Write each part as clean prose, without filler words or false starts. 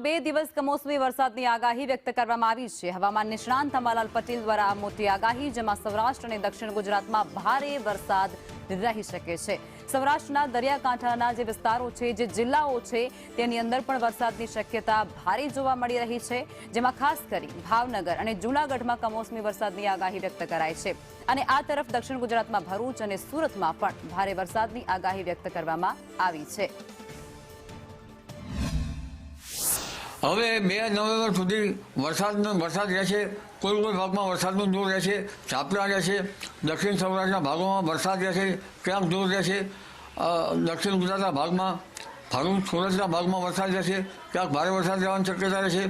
2 દિવસ કમોસમી વરસાદની આગાહી વ્યક્ત કરવામાં આવી છે। હવામાન નિષ્ણાંત અંબાલાલ પટેલ દ્વારા આ મોટી આગાહી, જેમાં સૌરાષ્ટ્ર અને દક્ષિણ ગુજરાતમાં ભારે વરસાદ રહી શકે છે। સૌરાષ્ટ્રના દરિયાકાંઠાના જે વિસ્તારો છે, જે જિલ્લાઓ છે, તેની અંદર પણ વરસાદની શક્યતા ભારે જોવા મળી રહી છે, જેમાં ખાસ કરી ભાવનગર અને જૂનાગઢમાં કમોસમી વરસાદની આગાહી વ્યક્ત કરાઈ છે। અને આ તરફ દક્ષિણ ગુજરાતમાં ભરૂચ અને સુરતમાં પણ ભારે વરસાદની આગાહી વ્યક્ત કરવામાં આવી છે। હવે 2 નવેમ્બર સુધી વરસાદ રહેશે। કોઈ ભાગમાં વરસાદનું જોર રહેશે, ઝાપટા રહેશે। દક્ષિણ સૌરાષ્ટ્રના ભાગોમાં વરસાદ રહેશે, ક્યાંક જોર રહેશે। દક્ષિણ ગુજરાતના ભાગમાં ભરૂચ સુરતના ભાગમાં વરસાદ રહેશે, ક્યાંક ભારે વરસાદ રહેવાની શક્યતા રહેશે।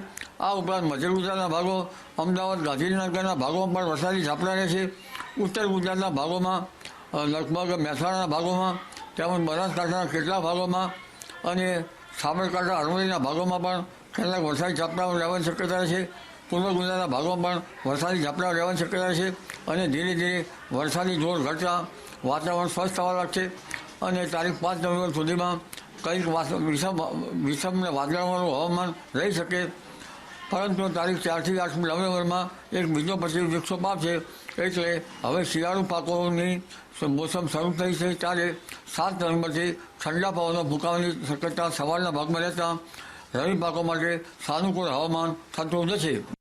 આ ઉપરાંત મધ્ય ગુજરાતના ભાગો, અમદાવાદ ગાંધીનગરના ભાગોમાં પણ વરસાદી ઝાપટા રહેશે। ઉત્તર ગુજરાતના ભાગોમાં, લગભગ મહેસાણાના ભાગોમાં, તેમજ બનાસકાંઠાના કેટલાક ભાગોમાં અને સાબરકાંઠા અરવલ્લીના ભાગોમાં પણ કેટલાક વરસાદી ઝાપટાઓ રહેવાની શક્યતા રહેશે। પૂર્વ ગુજરાતના ભાગોમાં પણ વરસાદી ઝાપટાઓ રહેવાની શક્યતા રહેશે અને ધીરે ધીરે વરસાદી જોર ઘટતા વાતાવરણ સ્વસ્થ થવા લાગશે અને તારીખ 5 નવેમ્બર સુધીમાં કંઈક વિષમ અને વાદળાવાળું હવામાન રહી શકે, પરંતુ તારીખ 4 થી 8 નવેમ્બરમાં એક બીજો પછી વિક્ષોપ આવશે। એટલે હવે શિયાળુ પાકોની મોસમ શરૂ થઈ છે, ત્યારે 7 નવેમ્બરથી ઠંડા પવનો ફૂંકાવાની શક્યતા સવારના ભાગમાં રહેતા રવિ પાકો માટે સાનુકૂળ હવામાન થતું જશે।